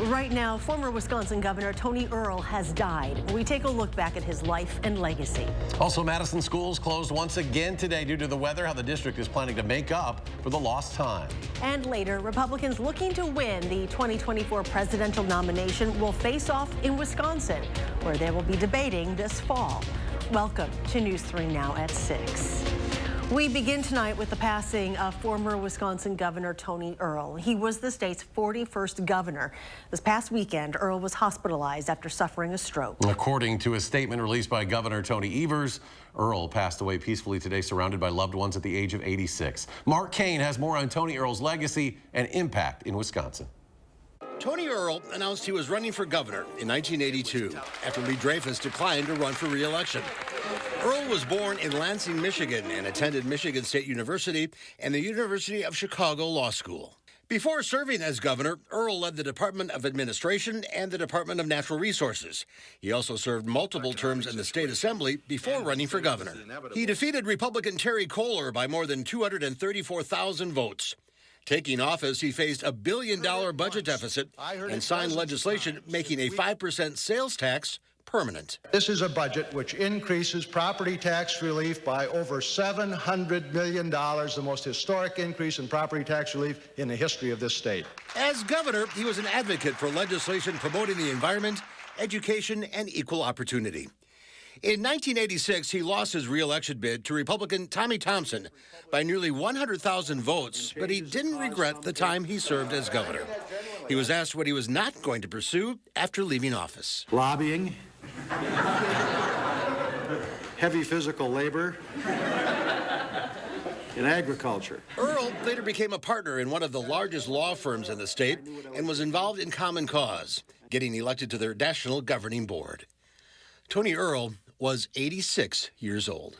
Right now, former Wisconsin Governor Tony Earl has died. We take a look back at his life and legacy. Also, Madison schools closed once again today due to the weather, how the district is planning to make up for the lost time. And later, Republicans looking to win the 2024 presidential nomination will face off in Wisconsin, where they will be debating this fall. Welcome to News 3 Now at 6. We begin tonight with the passing of former Wisconsin Governor Tony Earl. He was the state's 41st governor. This past weekend, Earl was hospitalized after suffering a stroke. According to a statement released by Governor Tony Evers, Earl passed away peacefully today, surrounded by loved ones at the age of 86. Mark Kane has more on Tony Earl's legacy and impact in Wisconsin. Tony Earl announced he was running for governor in 1982 after Lee Dreyfus declined to run for re-election. Earl was born in Lansing, Michigan, and attended Michigan State University and the University of Chicago Law School. Before serving as governor, Earl led the Department of Administration and the Department of Natural Resources. He also served multiple terms in the state assembly before running for governor. He defeated Republican Terry Kohler by more than 234,000 votes. Taking office, he faced a $1 billion budget deficit and signed legislation making a 5% sales tax permanent. This is a budget which increases property tax relief by over $700 million, the most historic increase in property tax relief in the history of this state. As governor, he was an advocate for legislation promoting the environment, education, and equal opportunity. In 1986, he lost his re-election bid to Republican Tommy Thompson by nearly 100,000 votes, but he didn't regret the time he served as governor. He was asked what he was not going to pursue after leaving office. Lobbying, heavy physical labor, and agriculture. Earl later became a partner in one of the largest law firms in the state and was involved in Common Cause, getting elected to their national governing board. Tony Earl was 86 years old.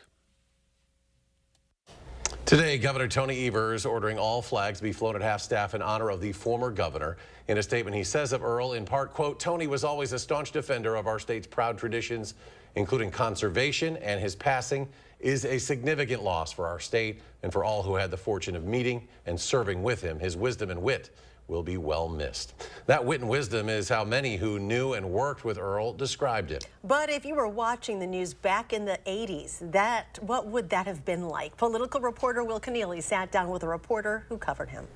Today, Governor Tony Evers ordering all flags be flown at half-staff in honor of the former governor. In a statement, he says of Earl, in part, quote, Tony was always a staunch defender of our state's proud traditions, including conservation, and his passing is a significant loss for our state and for all who had the fortune of meeting and serving with him. His wisdom and wit will be well missed. That wit and wisdom is how many who knew and worked with Earl described it. But if you were watching the news back in the 80s, what would that have been like? Political reporter Will Keneally sat down with a reporter who covered him.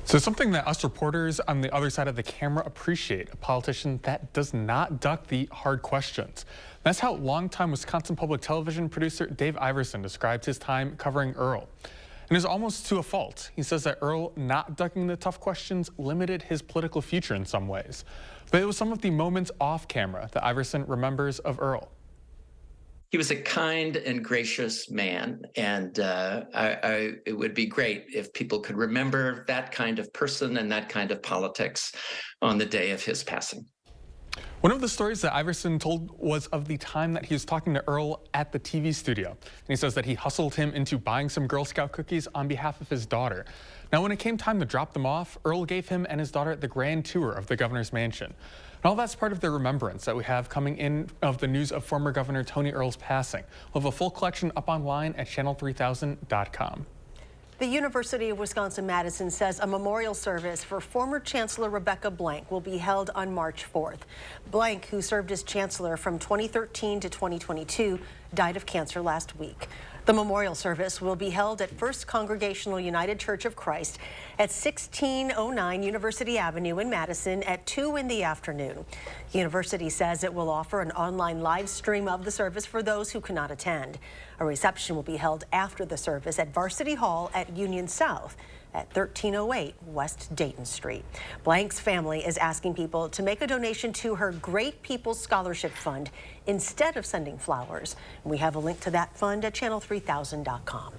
So something that us reporters on the other side of the camera appreciate, a politician that does not duck the hard questions. That's how longtime Wisconsin Public Television producer Dave Iverson described his time covering Earl. And is almost to a fault. He says that Earl not ducking the tough questions limited his political future in some ways. But it was some of the moments off camera that Iverson remembers of Earl. He was a kind and gracious man, and it would be great if people could remember that kind of person and that kind of politics on the day of his passing. One of the stories that Iverson told was of the time that he was talking to Earl at the TV studio. And he says that he hustled him into buying some Girl Scout cookies on behalf of his daughter. Now, when it came time to drop them off, Earl gave him and his daughter the grand tour of the governor's mansion. And all that's part of the remembrance that we have coming in of the news of former Governor Tony Earl's passing. We'll have a full collection up online at channel3000.com. The University of Wisconsin-Madison says a memorial service for former Chancellor Rebecca Blank will be held on March 4th. Blank, who served as chancellor from 2013 to 2022, died of cancer last week. The memorial service will be held at First Congregational United Church of Christ at 1609 University Avenue in Madison at 2 in the afternoon. The university says it will offer an online live stream of the service for those who cannot attend. A reception will be held after the service at Varsity Hall at Union South at 1308 West Dayton Street. Blank's family is asking people to make a donation to her Great People Scholarship Fund instead of sending flowers. We have a link to that fund at channel3000.com.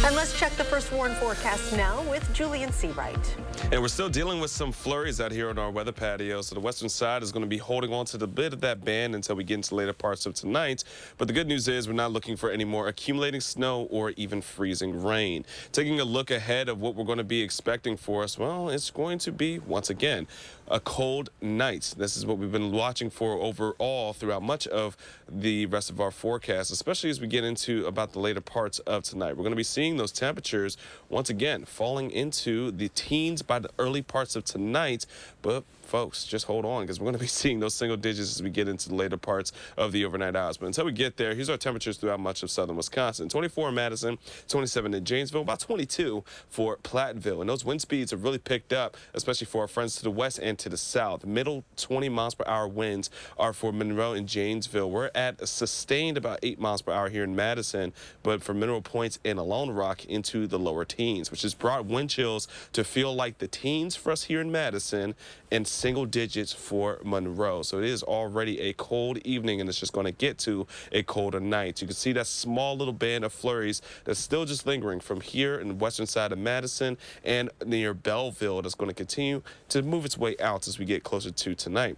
And let's check the first warn forecast now with Julian Seawright. And we're still dealing with some flurries out here on our weather patio. So the western side is going to be holding on to the bit of that band until we get into later parts of tonight. But the good news is we're not looking for any more accumulating snow or even freezing rain. Taking a look ahead of what we're going to be expecting for us, well, it's going to be, once again, a cold night. This is what we've been watching for overall throughout much of of the rest of our forecast, especially as we get into about the later parts of tonight. We're going to be seeing those temperatures once again falling into the teens by the early parts of tonight, but folks, just hold on, because we're going to be seeing those single digits as we get into the later parts of the overnight hours. But until we get there, here's our temperatures throughout much of southern Wisconsin. 24 in Madison, 27 in Janesville, about 22 for Platteville. And those wind speeds have really picked up, especially for our friends to the west and to the south. Middle 20 miles per hour winds are for Monroe and Janesville. We're at a sustained about 8 miles per hour here in Madison, but for Mineral Points and Alone Rock into the lower teens, which has brought wind chills to feel like the teens for us here in Madison and single digits for Monroe. So it is already a cold evening, and it's just going to get to a colder night. You can see that small little band of flurries that's still just lingering from here in the western side of Madison and near Belleville. That's going to continue to move its way out as we get closer to tonight.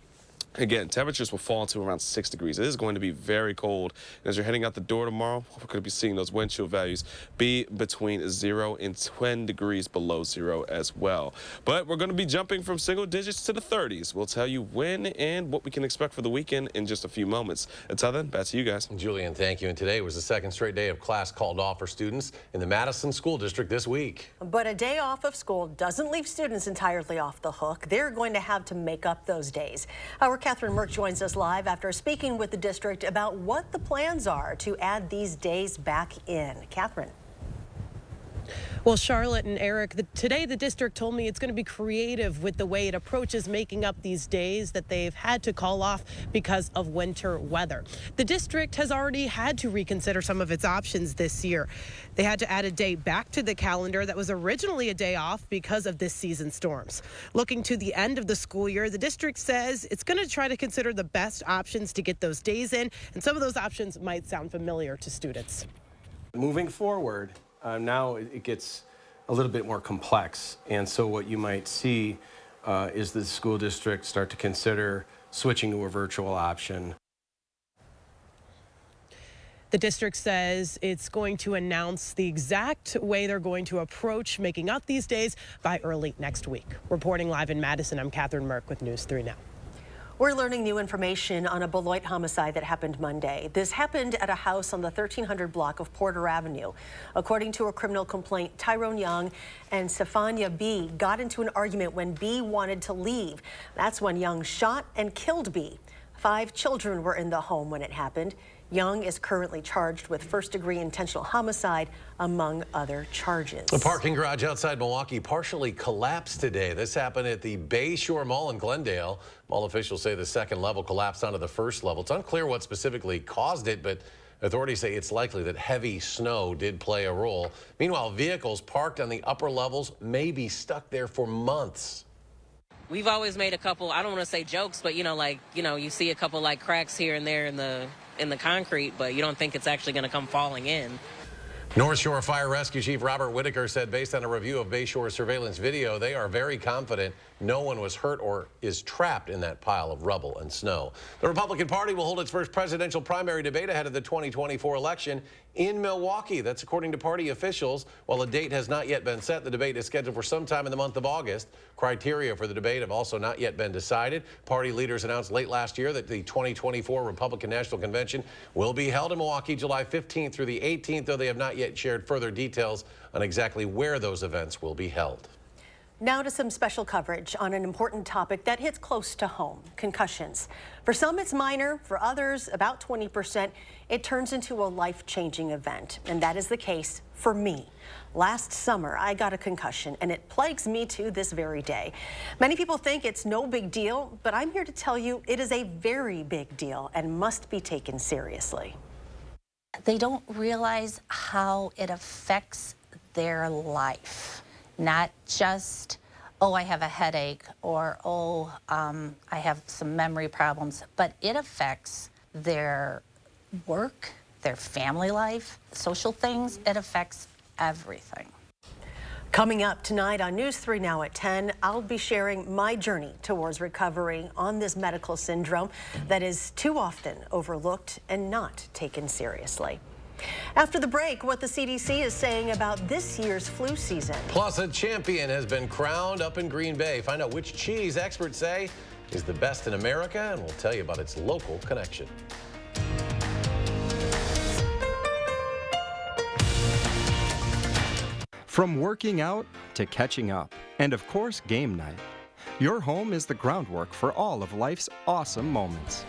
Again, temperatures will fall to around 6 degrees. It is going to be very cold. And as you're heading out the door tomorrow, we're going to be seeing those wind chill values be between 0 and 10 degrees below zero as well. But we're going to be jumping from single digits to the 30s. We'll tell you when and what we can expect for the weekend in just a few moments. Until then, back to you guys. Julian, thank you. And today was the second straight day of class called off for students in the Madison School District this week. But a day off of school doesn't leave students entirely off the hook. They're going to have to make up those days. Our Catherine Merck joins us live after speaking with the district about what the plans are to add these days back in. Catherine. Well, Charlotte and Eric, today the district told me it's going to be creative with the way it approaches making up these days that they've had to call off because of winter weather. The district has already had to reconsider some of its options this year. They had to add a day back to the calendar that was originally a day off because of this season's storms. Looking to the end of the school year, the district says it's going to try to consider the best options to get those days in, and some of those options might sound familiar to students. Moving forward, now it gets a little bit more complex, and so what you might see is the school district start to consider switching to a virtual option. The district says it's going to announce the exact way they're going to approach making up these days by early next week. Reporting live in Madison, I'm Catherine Merck with News 3 Now. We're learning new information on a Beloit homicide that happened Monday. This happened at a house on the 1300 block of Porter Avenue. According to a criminal complaint, Tyrone Young and Stefania B got into an argument when B wanted to leave. That's when Young shot and killed B. 5 children were in the home when it happened. Young is currently charged with first-degree intentional homicide, among other charges. A parking garage outside Milwaukee partially collapsed today. This happened at the Bayshore Mall in Glendale. Mall officials say the second level collapsed onto the first level. It's unclear what specifically caused it, but authorities say it's likely that heavy snow did play a role. Meanwhile, vehicles parked on the upper levels may be stuck there for months. We've always made a couple, I don't want to say jokes, but you see a couple like cracks here and there in the concrete, but you don't think it's actually going to come falling in. North Shore Fire Rescue Chief Robert Whitaker said based on a review of Bayshore surveillance video, they are very confident no one was hurt or is trapped in that pile of rubble and snow. The Republican Party will hold its first presidential primary debate ahead of the 2024 election in Milwaukee. That's according to party officials. While a date has not yet been set, the debate is scheduled for sometime in the month of August. Criteria for the debate have also not yet been decided. Party leaders announced late last year that the 2024 Republican National Convention will be held in Milwaukee July 15th through the 18th, though they have not yet shared further details on exactly where those events will be held. Now to some special coverage on an important topic that hits close to home, concussions. For some, it's minor. For others, about 20%, it turns into a life-changing event. And that is the case for me. Last summer, I got a concussion, and it plagues me to this very day. Many people think it's no big deal, but I'm here to tell you it is a very big deal and must be taken seriously. They don't realize how it affects their life. Not just, oh, I have a headache, or, oh, I have some memory problems, but it affects their work, their family life, social things. It affects everything. Coming up tonight on News 3 Now at 10, I'll be sharing my journey towards recovery on this medical syndrome that is too often overlooked and not taken seriously. After the break, what the CDC is saying about this year's flu season. Plus, a champion has been crowned up in Green Bay. Find out which cheese experts say is the best in America, and we'll tell you about its local connection. From working out to catching up, and of course, game night. Your home is the groundwork for all of life's awesome moments.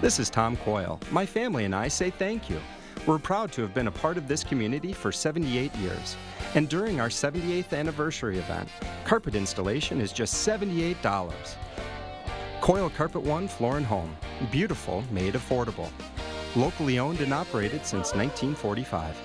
This is Tom Coyle. My family and I say thank you. We're proud to have been a part of this community for 78 years. And during our 78th anniversary event, carpet installation is just $78. Coyle Carpet One Floor and Home. Beautiful, made affordable. Locally owned and operated since 1945.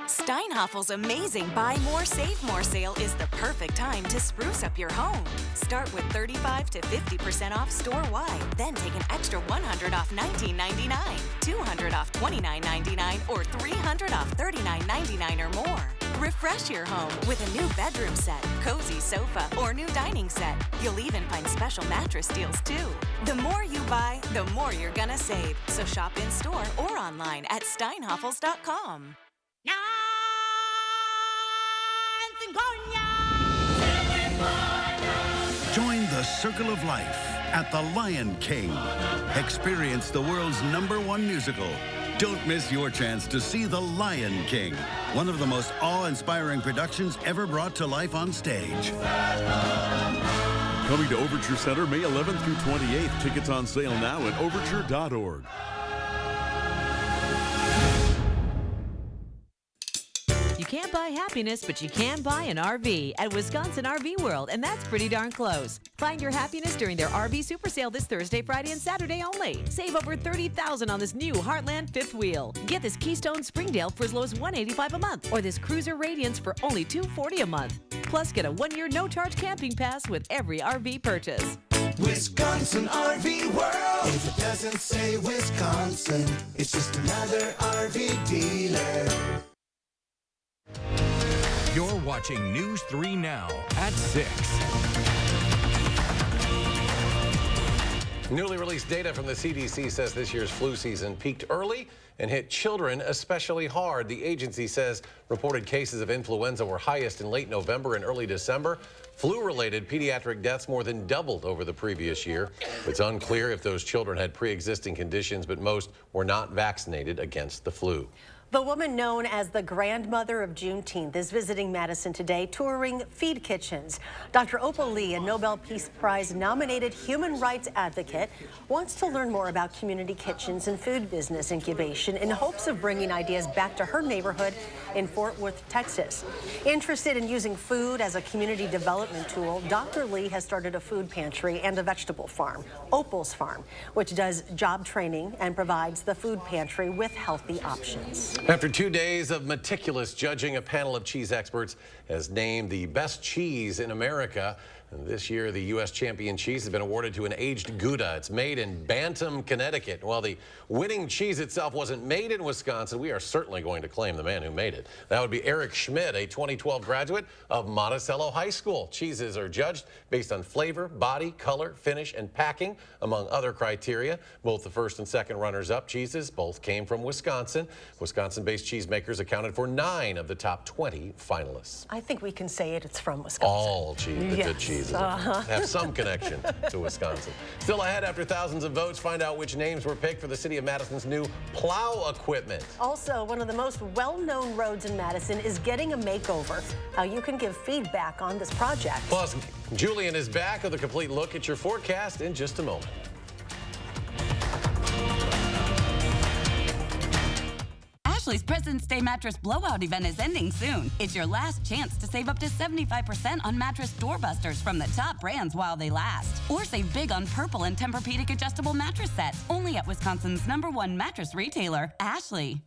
Steinhoffel's amazing Buy More, Save More sale is the perfect time to spruce up your home. Start with 35 to 50% off store-wide. Then take an extra $100 off $19.99, $200 off $29.99, or $300 off $39.99 or more. Refresh your home with a new bedroom set, cozy sofa, or new dining set. You'll even find special mattress deals, too. The more you buy, the more you're gonna save. So shop in-store or online at steinhoffels.com. Join the Circle of Life at the Lion King. Experience the world's #1 musical. Don't miss your chance to see The Lion King, one of the most awe-inspiring productions ever brought to life on stage. Coming to Overture Center May 11th through 28th. Tickets on sale now at overture.org. You can't buy happiness, but you can buy an RV at Wisconsin RV World, and that's pretty darn close. Find your happiness during their RV Super Sale this Thursday, Friday, and Saturday only. Save over $30,000 on this new Heartland fifth wheel. Get this Keystone Springdale for as low as $185 a month, or this Cruiser Radiance for only $240 a month. Plus, get a 1-year no-charge camping pass with every RV purchase. Wisconsin RV World. If it doesn't say Wisconsin, it's just another RV dealer. You're watching News 3 Now at 6. Newly released data from the CDC says this year's flu season peaked early and hit children especially hard. The agency says reported cases of influenza were highest in late November and early December. Flu-related pediatric deaths more than doubled over the previous year. It's unclear if those children had pre-existing conditions, but most were not vaccinated against the flu. The woman known as the grandmother of Juneteenth is visiting Madison today, touring feed kitchens. Dr. Opal Lee, a Nobel Peace Prize nominated human rights advocate, wants to learn more about community kitchens and food business incubation in hopes of bringing ideas back to her neighborhood in Fort Worth, Texas. Interested in using food as a community development tool, Dr. Lee has started a food pantry and a vegetable farm, Opal's Farm, which does job training and provides the food pantry with healthy options. After 2 days of meticulous judging, a panel of cheese experts has named the best cheese in America. And this year, the U.S. champion cheese has been awarded to an aged Gouda. It's made in Bantam, Connecticut. While the winning cheese itself wasn't made in Wisconsin, we are certainly going to claim the man who made it. That would be Eric Schmidt, a 2012 graduate of Monticello High School. Cheeses are judged based on flavor, body, color, finish, and packing, among other criteria. Both the first and second runners-up cheeses both came from Wisconsin. Wisconsin-based cheesemakers accounted for 9 of the top 20 finalists. I think we can say it's from Wisconsin. All cheese, the good cheese. Have some connection to Wisconsin. Still ahead after thousands of votes, find out which names were picked for the city of Madison's new plow equipment. Also, one of the most well-known roads in Madison is getting a makeover. How you can give feedback on this project. Plus, Julian is back with a complete look at your forecast in just a moment. Ashley's President's Day mattress blowout event is ending soon. It's your last chance to save up to 75% on mattress doorbusters from the top brands while they last. Or save big on Purple and Tempur-Pedic adjustable mattress sets, only at Wisconsin's #1 mattress retailer, Ashley.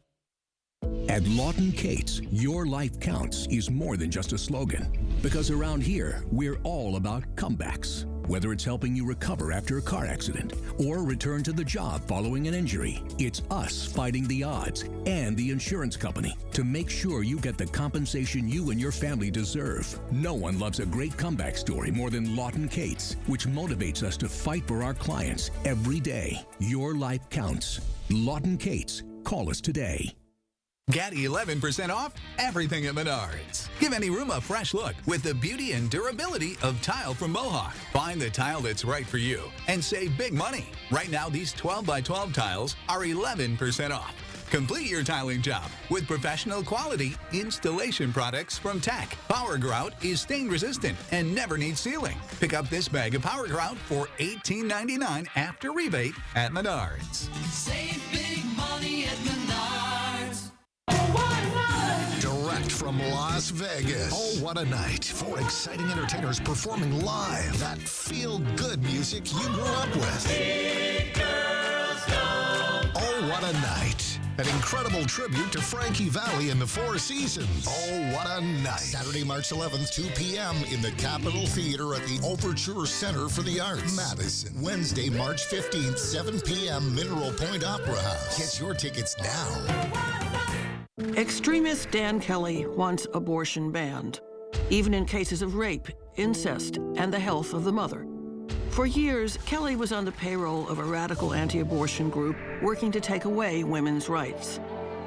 At Lawton Cates, your life counts is more than just a slogan. Because around here, we're all about comebacks. Whether it's helping you recover after a car accident or return to the job following an injury, it's us fighting the odds and the insurance company to make sure you get the compensation you and your family deserve. No one loves a great comeback story more than Lawton Cates, which motivates us to fight for our clients every day. Your life counts. Lawton Cates. Call us today. Get 11% off everything at Menards. Give any room a fresh look with the beauty and durability of tile from Mohawk. Find the tile that's right for you and save big money. Right now, these 12 by 12 tiles are 11% off. Complete your tiling job with professional quality installation products from Tech. Power Grout is stain resistant and never needs sealing. Pick up this bag of Power Grout for $18.99 after rebate at Menards. Save big money at Menards. Direct from Las Vegas. Oh, what a night. 4 exciting entertainers performing live that feel-good music you grew up with. Big girls don't. Oh, what a night. An incredible tribute to Frankie Valli and the Four Seasons. Oh, what a night. Saturday, March 11th, 2 p.m. in the Capitol Theater at the Overture Center for the Arts, Madison. Wednesday, March 15th, 7 p.m., Mineral Point Opera House. Get your tickets now. Extremist Dan Kelly wants abortion banned, even in cases of rape, incest, and the health of the mother. For years, Kelly was on the payroll of a radical anti-abortion group working to take away women's rights.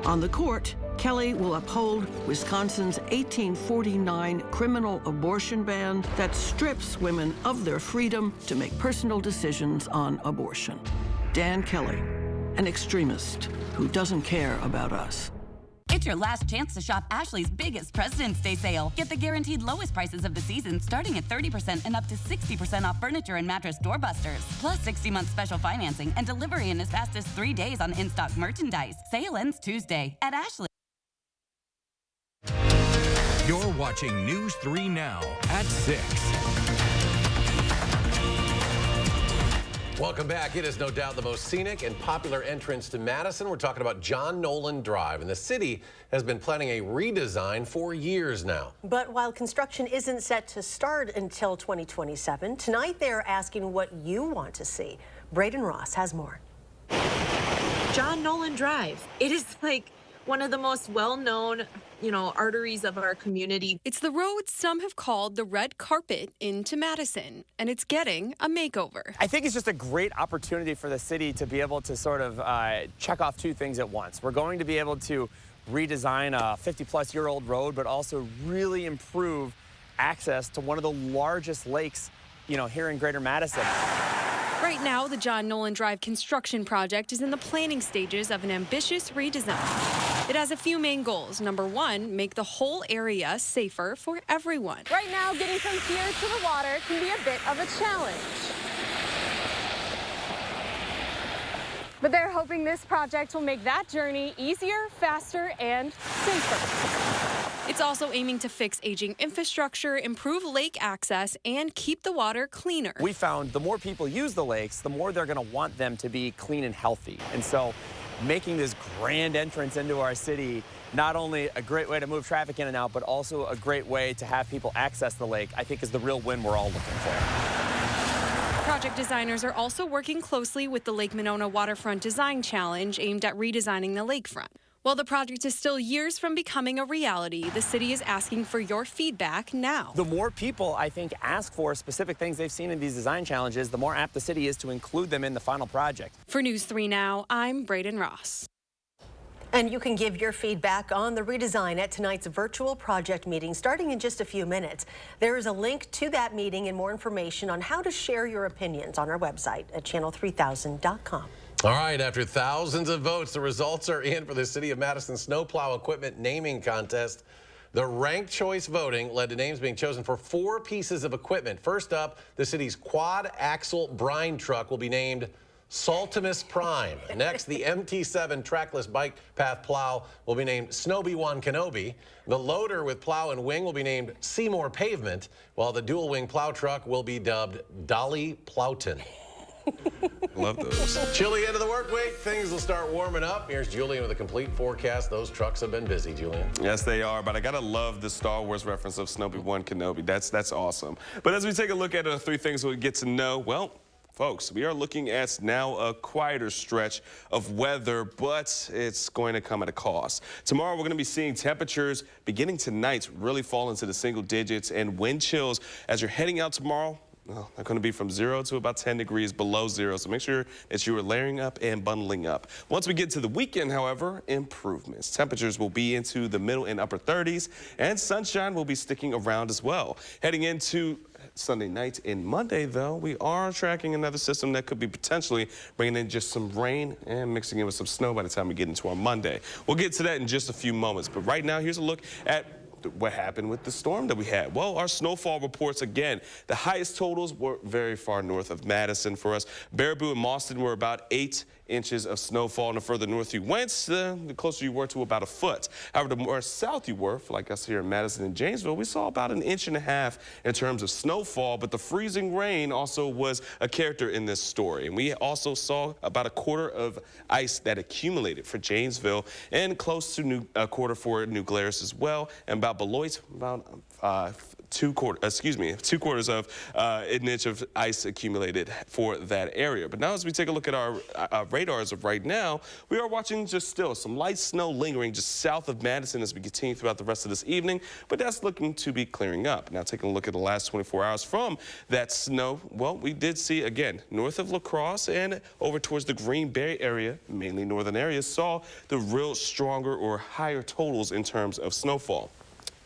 On the court, Kelly will uphold Wisconsin's 1849 criminal abortion ban that strips women of their freedom to make personal decisions on abortion. Dan Kelly, an extremist who doesn't care about us. It's your last chance to shop Ashley's biggest President's Day sale. Get the guaranteed lowest prices of the season, starting at 30% and up to 60% off furniture and mattress doorbusters. Plus 60-month special financing and delivery in as fast as 3 days on in-stock merchandise. Sale ends Tuesday at Ashley. You're watching News 3 Now at 6. Welcome back. It is no doubt the most scenic and popular entrance to Madison. We're talking about John Nolan Drive, and the city has been planning a redesign for years now. But while construction isn't set to start until 2027, tonight they're asking what you want to see. Braden Ross has more. John Nolan Drive. It is like one of the most well-known, arteries of our community. It's the road some have called the red carpet into Madison, and it's getting a makeover. I think it's just a great opportunity for the city to be able to sort of check off 2 things at once. We're going to be able to redesign a 50-plus-year-old road, but also really improve access to one of the largest lakes, here in Greater Madison. Right now, the John Nolan Drive construction project is in the planning stages of an ambitious redesign. It has a few main goals. Number 1, make the whole area safer for everyone. Right now, getting from here to the water can be a bit of a challenge. But they're hoping this project will make that journey easier, faster, and safer. It's also aiming to fix aging infrastructure, improve lake access, and keep the water cleaner. We found the more people use the lakes, the more they're going to want them to be clean and healthy. And so making this grand entrance into our city, not only a great way to move traffic in and out, but also a great way to have people access the lake, I think is the real win we're all looking for. Project designers are also working closely with the Lake Monona Waterfront Design Challenge aimed at redesigning the lakefront. While the project is still years from becoming a reality, the city is asking for your feedback now. The more people, I think, ask for specific things they've seen in these design challenges, the more apt the city is to include them in the final project. For News 3 Now, I'm Braden Ross. And you can give your feedback on the redesign at tonight's virtual project meeting starting in just a few minutes. There is a link to that meeting and more information on how to share your opinions on our website at channel3000.com. All right, after thousands of votes, the results are in for the City of Madison Snowplow Equipment Naming Contest. The ranked choice voting led to names being chosen for 4 pieces of equipment. First up, the city's quad-axle brine truck will be named Saltimus Prime. Next, the MT7 trackless bike path plow will be named Snowby One Kenobi. The loader with plow and wing will be named Seymour Pavement, while the dual-wing plow truck will be dubbed Dolly Plowton. Love those. Chilly end of the work week. Things will start warming up. Here's Julian with a complete forecast. Those trucks have been busy, Julian. Yes, they are, but I gotta love the Star Wars reference of Snowby One Kenobi. That's awesome. But as we take a look at the 3 things we'll get to know, well, folks, we are looking at now a quieter stretch of weather, but it's going to come at a cost. Tomorrow, we're going to be seeing temperatures beginning tonight really fall into the single digits, and wind chills as you're heading out tomorrow. well, they're going to be from 0 to about 10 degrees below 0. So make sure that you are layering up and bundling up. Once we get to the weekend, however, improvements. Temperatures will be into the middle and upper 30s, and sunshine will be sticking around as well. Heading into Sunday night and Monday, though, we are tracking another system that could be potentially bringing in just some rain and mixing in with some snow by the time we get into our Monday. We'll get to that in just a few moments. But right now, here's a look at what happened with the storm that we had. Well, our snowfall reports, again, the highest totals were very far north of Madison for us. Baraboo and Mauston were about 8 inches of snowfall, and the further north you went, the closer you were to about a foot. However, the more south you were, like us here in Madison and Janesville, we saw about 1.5 inches in terms of snowfall, but the freezing rain also was a character in this story. And we also saw about 1/4 of ice that accumulated for Janesville and close to a quarter for New Glarus as well, and about Beloit, about 2/4 of an inch of ice accumulated for that area. But now as we take a look at our radars of right now, we are watching just still some light snow lingering just south of Madison as we continue throughout the rest of this evening, but that's looking to be clearing up. Now taking a look at the last 24 hours from that snow, well, we did see, again, north of La Crosse and over towards the Green Bay area, mainly northern areas, saw the real stronger or higher totals in terms of snowfall.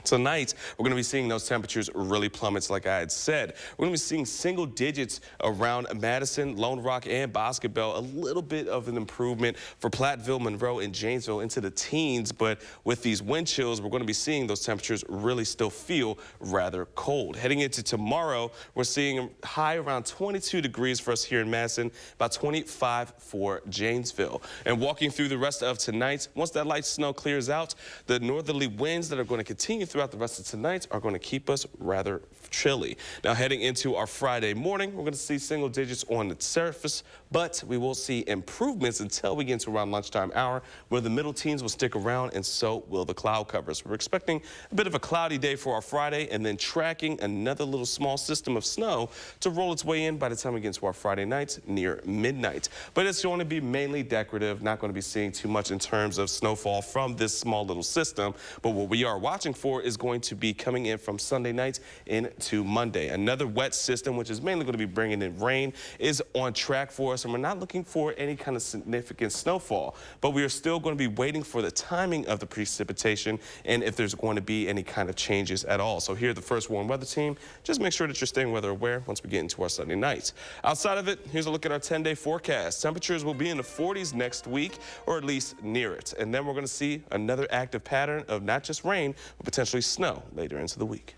Tonight, we're going to be seeing those temperatures really plummet, like I had said. We're going to be seeing single digits around Madison, Lone Rock, and Bosque Bell. A little bit of an improvement for Platteville, Monroe, and Janesville into the teens. But with these wind chills, we're going to be seeing those temperatures really still feel rather cold. Heading into tomorrow, we're seeing a high around 22 degrees for us here in Madison, about 25 for Janesville. And walking through the rest of tonight, once that light snow clears out, the northerly winds that are going to continue throughout the rest of tonight are going to keep us rather chilly. Now heading into our Friday morning, we're going to see single digits on the surface, but we will see improvements until we get into around lunchtime hour, where the middle teens will stick around and so will the cloud covers. We're expecting a bit of a cloudy day for our Friday and then tracking another little small system of snow to roll its way in by the time we get into our Friday night near midnight. But it's going to be mainly decorative, not going to be seeing too much in terms of snowfall from this small little system. But what we are watching for is going to be coming in from Sunday night into Monday. Another wet system, which is mainly going to be bringing in rain, is on track for us, and we're not looking for any kind of significant snowfall, but we are still going to be waiting for the timing of the precipitation and if there's going to be any kind of changes at all. So here, the first warm weather team, just make sure that you're staying weather aware once we get into our Sunday night. Outside of it, here's a look at our 10-day forecast. Temperatures will be in the 40s next week, or at least near it. And then we're going to see another active pattern of not just rain, but potentially snow later into the week.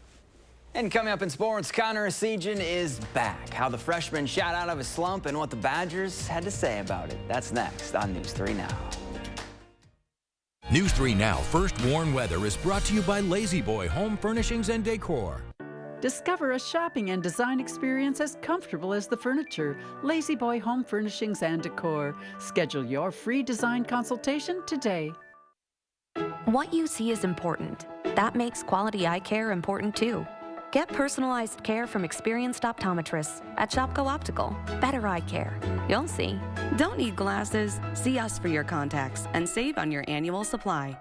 And coming up in sports, Connor Sejan is back. How the freshman shot out of his slump and what the Badgers had to say about it. That's next on News 3 Now. News 3 Now First Warn Weather is brought to you by Lazy Boy Home Furnishings and Decor. Discover a shopping and design experience as comfortable as the furniture. Lazy Boy Home Furnishings and Decor. Schedule your free design consultation today. What you see is important. That makes quality eye care important too. Get personalized care from experienced optometrists at Shopko Optical. Better eye care. You'll see. Don't need glasses. See us for your contacts and save on your annual supply.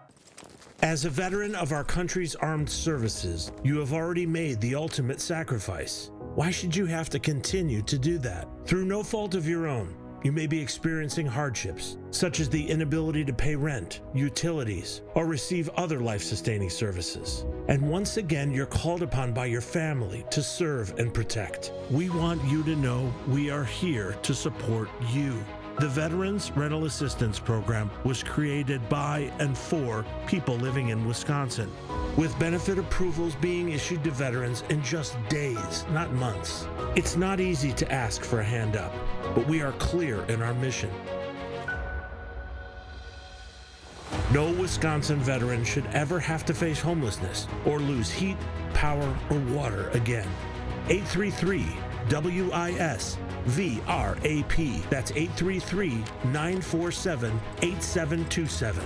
As a veteran of our country's armed services, you have already made the ultimate sacrifice. Why should you have to continue to do that? Through no fault of your own, you may be experiencing hardships, such as the inability to pay rent, utilities, or receive other life-sustaining services. And once again, you're called upon by your family to serve and protect. We want you to know we are here to support you. The Veterans Rental Assistance Program was created by and for people living in Wisconsin, with benefit approvals being issued to veterans in just days, not months. It's not easy to ask for a hand up, but we are clear in our mission. No Wisconsin veteran should ever have to face homelessness or lose heat, power, or water again. 833-WISC-VRAP. That's 833-947-8727.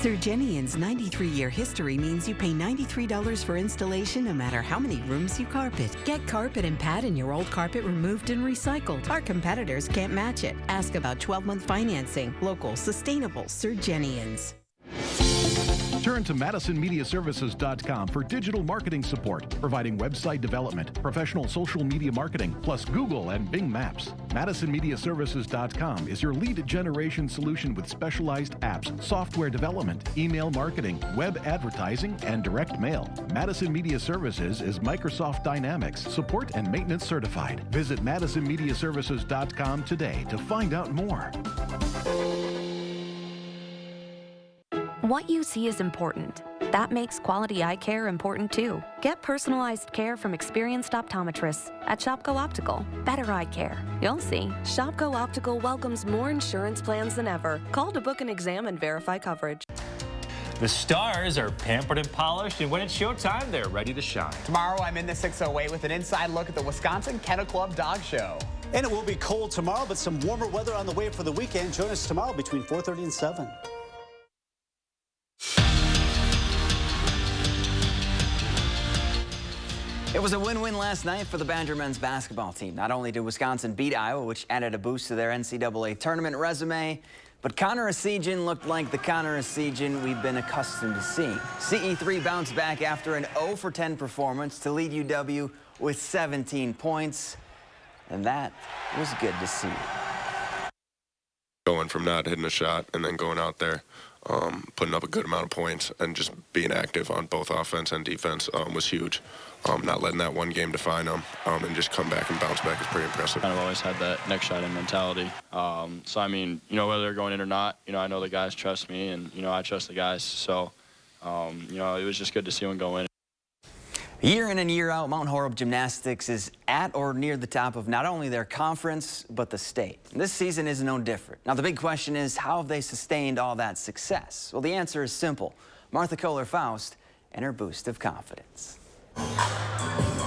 Surgenian's 93-year history means you pay $93 for installation no matter how many rooms you carpet. Get carpet and pad in your old carpet removed and recycled. Our competitors can't match it. Ask about 12-month financing. Local, sustainable Surgenians. Turn to MadisonMediaServices.com for digital marketing support, providing website development, professional social media marketing, plus Google and Bing Maps. MadisonMediaServices.com is your lead generation solution with specialized apps, software development, email marketing, web advertising, and direct mail. Madison Media Services is Microsoft Dynamics support and maintenance certified. Visit MadisonMediaServices.com today to find out more. What you see is important. That makes quality eye care important too. Get personalized care from experienced optometrists at Shopko Optical. Better eye care. You'll see. Shopko Optical welcomes more insurance plans than ever. Call to book an exam and verify coverage. The Stars are pampered and polished, and when it's showtime, they're ready to shine. Tomorrow, I'm in the 608 with an inside look at the Wisconsin Kennel Club Dog Show. And it will be cold tomorrow, but some warmer weather on the way for the weekend. Join us tomorrow between 4:30 and 7. It was a win-win last night for the Badger men's basketball team. Not only did Wisconsin beat Iowa, which added a boost to their NCAA tournament resume, but Connor Essegian looked like the Connor Essegian we've been accustomed to seeing. CE3 bounced back after an 0 for 10 performance to lead UW with 17 points, and that was good to see. Going from not hitting a shot and then going out there, putting up a good amount of points and just being active on both offense and defense was huge. Not letting that one game define them and just come back and bounce back is pretty impressive. I've always had that next shot in mentality. So, I mean, you know, whether they're going in or not, you know, I know the guys trust me and, you know, I trust the guys. So, you know, it was just good to see one go in. Year in and year out, Mount Horeb Gymnastics is at or near the top of not only their conference, but the state. And this season is no different. Now, the big question is, how have they sustained all that success? Well, the answer is simple. Martha Kohler-Faust and her boost of confidence.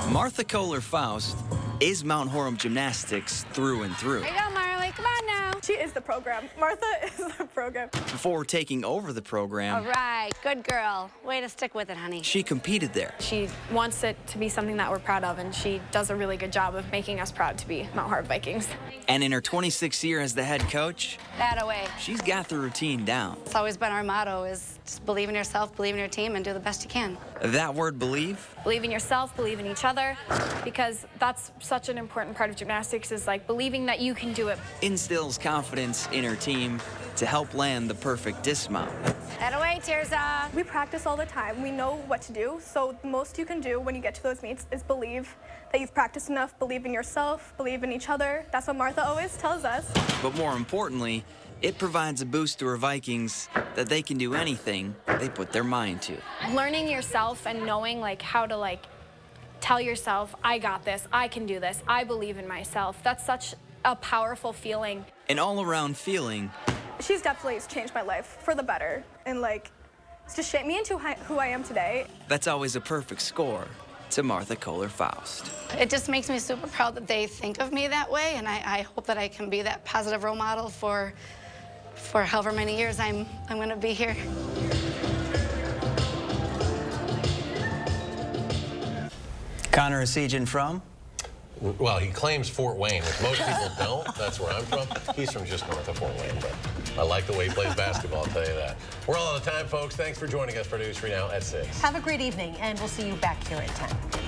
Martha Kohler-Faust is Mount Horeb Gymnastics through and through. There you go, Marley. Come on now. She is the program. Martha is the program. Before taking over the program, All right. Good girl. Way to stick with it, honey. she competed there. She wants it to be something that we're proud of, and she does a really good job of making us proud to be Mount Horeb Vikings. And in her 26th year as the head coach, That away. she's got the routine down. It's always been our motto is just believe in yourself, believe in your team, and do the best you can. That word believe, Believe in yourself, believe in each other, because that's such an important part of gymnastics is like believing that you can do it. instills confidence in her team to help land the perfect dismount. That away, Tirza. We practice all the time. We know what to do. So the most you can do when you get to those meets is believe that you've practiced enough, believe in yourself, believe in each other. That's what Martha always tells us. But more importantly, it provides a boost to her Vikings that they can do anything they put their mind to. Learning yourself and knowing like how to like tell yourself, I got this, I can do this, I believe in myself. That's such a powerful feeling. An all-around feeling. She's definitely changed my life for the better, and like it's just shaped me into who I am today. That's always a perfect score to Martha Kohler-Faust. It just makes me super proud that they think of me that way, and I hope that I can be that positive role model for however many years I'm going to be here. Connor Essegian from? Well, he claims Fort Wayne, which most people don't. That's where I'm from. He's from just north of Fort Wayne, but I like the way he plays basketball, I'll tell you that. We're all out of time, folks. Thanks for joining us for News 3 Now at 6. Have a great evening, and we'll see you back here at 10.